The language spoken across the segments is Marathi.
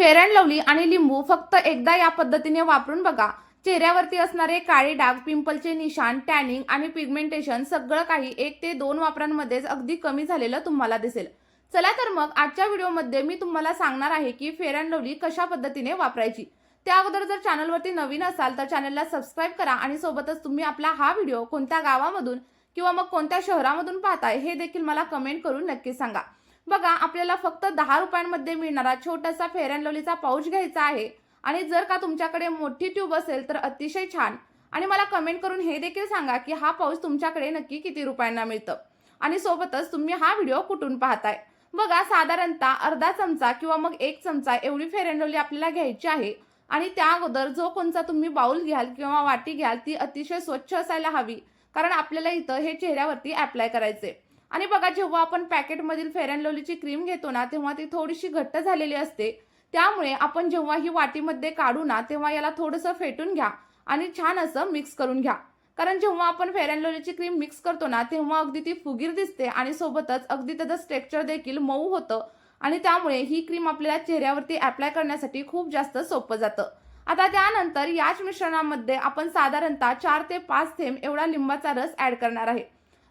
फेअर अँड लवली आणि लिंबू फक्त एकदा या पद्धतीने वापरून बघा. चेहऱ्यावरती असणारे काळे डाग, पिंपलचे निशाण, टॅनिंग आणि पिगमेंटेशन सगळं काही 1 ते 2 वापरांमध्येच अगदी कमी झालेलं तुम्हाला दिसेल. चला तर मग आजच्या व्हिडिओमध्ये मी तुम्हाला सांगणार आहे की फेअर अँड लवली कशा पद्धतीने वापरायची. त्या अगोदर जर चॅनलवरती नवीन असाल तर चॅनलला सबस्क्राईब करा आणि सोबतच तुम्ही आपला हा व्हिडिओ कोणत्या गावामधून किंवा मग कोणत्या शहरामधून पाहताय हे देखील मला कमेंट करून नक्की सांगा. बघा, आपल्याला फक्त 10 रुपयांमध्ये मिळणारा छोटासा फेअर अँड लवलीचा पाऊच घ्यायचा आहे. आणि जर का तुमच्याकडे मोठी ट्यूब असेल तर अतिशय छान. आणि मला कमेंट करून हे देखील सांगा की हा पाऊच तुमच्याकडे नक्की किती रुपयांना मिळतं आणि सोबतच तुम्ही हा व्हिडिओ कुठून पाहताय. बघा, साधारणतः अर्धा चमचा किंवा मग 1 चमचा एवढी फेअर अँड लवली आपल्याला घ्यायची आहे. आणि त्या अगोदर जो कोणता तुम्ही बाउल घ्याल किंवा वाटी घ्याल ती अतिशय स्वच्छ असायला हवी, कारण आपल्याला इथं हे चेहऱ्यावरती अप्लाय करायचे. आणि बघा, जेव्हा आपण पॅकेटमधील फेअर अँड लवलीची क्रीम घेतो ना तेव्हा ती थोडीशी घट्ट झालेली असते. त्यामुळे आपण जेव्हा ही वाटीमध्ये काढू ना तेव्हा याला थोडंसं फेटून घ्या आणि छान असं मिक्स करून घ्या. कारण जेव्हा आपण फेअर अँड लवलीची क्रीम मिक्स करतो ना तेव्हा अगदी ती फुगीर दिसते आणि सोबतच अगदी त्याचं स्ट्रक्चर देखील मऊ होतं आणि त्यामुळे ही क्रीम आपल्याला चेहऱ्यावरती अप्लाय करण्यासाठी खूप जास्त सोपं जातं. आता त्यानंतर याच मिश्रणामध्ये आपण साधारणतः 4 ते 5 थेंब एवढा लिंबाचा रस ऍड करणार आहे.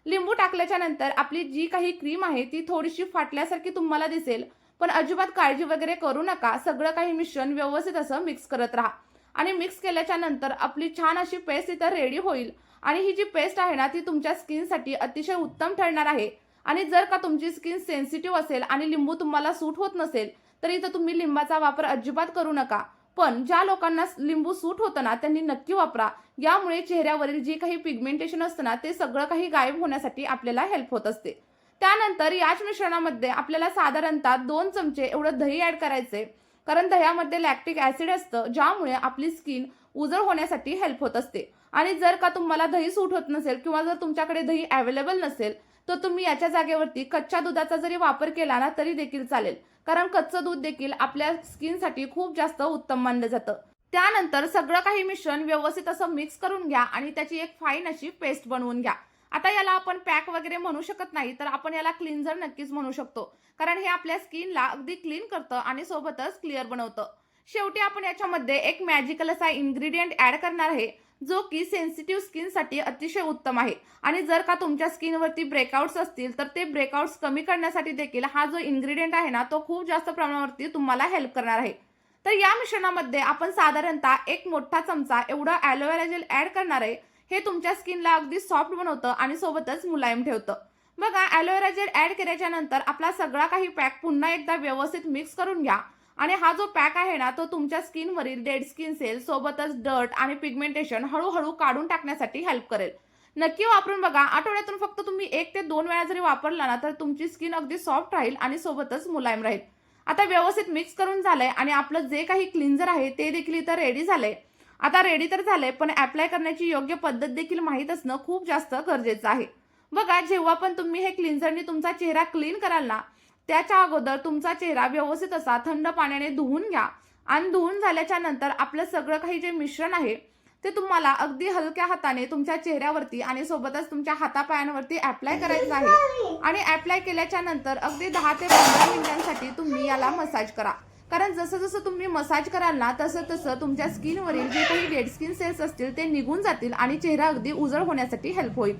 लिंबू टाकल्याच्या नंतर आपली जी काही क्रीम आहे ती थोडीशी फाटल्यासारखी तुम्हाला दिसेल, पण अजिबात काळजी वगैरे करू नका. सगळं काही मिश्रण व्यवस्थित असं मिक्स करत राहा आणि मिक्स केल्याच्या नंतर आपली छान अशी पेस्ट इथं रेडी होईल. आणि ही जी पेस्ट आहे ना ती तुमच्या स्किनसाठी अतिशय उत्तम ठरणार आहे. आणि जर का तुमची स्किन सेन्सिटिव्ह असेल आणि लिंबू तुम्हाला सूट होत नसेल तर इथं तुम्ही लिंबाचा वापर अजिबात करू नका. पण ज्या लोकांना लिंबू सूट होतं ना त्यांनी नक्की वापरा. यामुळे चेहऱ्यावरील जे काही पिगमेंटेशन असतं ना ते सगळं काही गायब होण्यासाठी आपल्याला हेल्प होत असते. त्यानंतर याच मिश्रणामध्ये आपल्याला साधारणतः 2 चमचे एवढं दही ऍड करायचे, कारण दह्यामध्ये लॅक्टिक ऍसिड असतं ज्यामुळे आपली स्किन उजळ होण्यासाठी हेल्प होत असते. आणि जर का तुम्हाला दही सूट होत नसेल किंवा जर तुमच्याकडे दही अवेलेबल नसेल तर तुम्ही याच्या जागेवरती कच्च्या दुधाचा जरी वापर केला ना तरी देखील चालेल, कारण कच्चं दूध देखील आपल्या स्किनसाठी खूप जास्त उत्तम मानलं जातं. त्यानंतर सगळं काही मिश्रण व्यवस्थित असं मिक्स करून घ्या आणि त्याची एक फाईन अशी पेस्ट बनवून घ्या. आता याला आपण पॅक वगैरे म्हणू शकत नाही तर आपण याला क्लिन्झर नक्कीच म्हणू शकतो, कारण हे आपल्या स्किनला अगदी क्लीन करतं आणि सोबतच क्लिअर बनवतं. शेवटी आपण याच्यामध्ये एक मॅजिकल असा इन्ग्रेडियंट ऍड करणार आहे जो की सेन्सिटिव्ह स्किनसाठी अतिशय उत्तम आहे. आणि जर का तुमच्या स्किनवरती ब्रेकआउट्स असतील तर ते ब्रेकआउट्स कमी करण्यासाठी देखील हा जो इन्ग्रेडियंट आहे ना तो खूप जास्त प्रमाणावरती तुम्हाला हेल्प करणार आहे. तर या मिश्रणामध्ये आपण साधारणतः 1 मोठा चमचा एवढं ॲलोवेरा जेल ऍड करणार आहे. हे तुमच्या स्किनला अगदी सॉफ्ट बनवतं आणि सोबतच मुलायम ठेवतं. बघा, ॲलोवेरा जेल ऍड केल्याच्या नंतर आपला सगळा काही पॅक पुन्हा एकदा व्यवस्थित मिक्स करून घ्या. आणि हा जो पॅक आहे ना तो तुमच्या स्किनवरील डेड स्किन सेल सोबतच डर्ट आणि पिगमेंटेशन हळूहळू काढून टाकण्यासाठी हेल्प करेल. नक्की वापरून बघा. आठवड्यातून फक्त तुम्ही 1 ते 2 वेळा जरी वापरला ना तर तुमची स्किन अगदी सॉफ्ट राहील आणि सोबतच मुलायम राहील. आता व्यवस्थित मिक्स करून झालंय आणि आपलं जे काही क्लिन्झर आहे ते देखील इथं रेडी झालंय. आता रेडी तर झालंय, पण अप्लाय करण्याची योग्य पद्धत देखील माहीत असणं खूप जास्त गरजेचं आहे. बघा, जेव्हा पण तुम्ही हे क्लिन्झरनी तुमचा चेहरा क्लीन कराल ना त्याच्या अगोदर तुमचा चेहरा व्यवस्थित असा थंड पाण्याने धुवून घ्या. आणि धुवून झाल्याच्या नंतर आपलं सगळं काही जे मिश्रण आहे ते तुम्हाला अगदी हलक्या हाताने तुमच्या चेहऱ्यावरती आणि सोबतच तुमच्या हातापायांवरती अप्लाय करायचं आहे. आणि अप्लाय केल्याच्या नंतर अगदी 10 ते 15 मिनिटांसाठी तुम्ही याला मसाज करा, कारण जसं जसं तुम्ही मसाज कराल ना तसं तसं तुमच्या स्किनवरील जे काही डेड स्किन सेल्स असतील ते निघून जातील आणि चेहरा अगदी उजळ होण्यासाठी हेल्प होईल.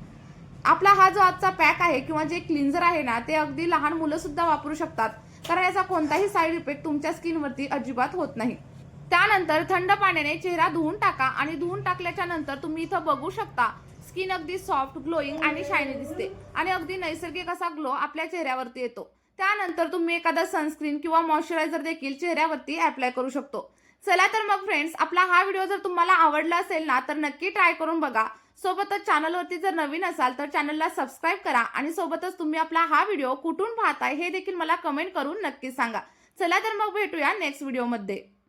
आपला हा जो आजचा पॅक आहे किंवा जे क्लिन्झर आहे ना ते अगदी लहान मुलं सुद्धा वापरू शकतात, कारण याचा कोणताही साईड इफेक्ट तुमच्या स्किनवरती अजिबात होत नाही. त्यानंतर थंड पाण्याने चेहरा धुवून टाका आणि धुवून टाकल्याच्या नंतर तुम्ही इथं बघू शकता स्किन अगदी सॉफ्ट, ग्लोईंग आणि शायनी दिसते आणि अगदी नैसर्गिक असा ग्लो आपल्या चेहऱ्यावरती येतो. त्यानंतर तुम्ही एखादा सनस्क्रीन किंवा मॉइश्चरायझर देखील चेहऱ्यावरती अप्लाय करू शकतो. चला तर मग फ्रेंड्स, आपला हा व्हिडिओ जर तुम्हाला आवडला असेल ना तर नक्की ट्राय करून बघा. सोबतच चॅनलवरती जर नवीन असाल तर चॅनलला सबस्क्राईब करा आणि सोबतच तुम्ही आपला हा व्हिडिओ कुठून पाहताय हे देखील मला कमेंट करून नक्की सांगा. चला तर मग भेटूया नेक्स्ट व्हिडिओमध्ये.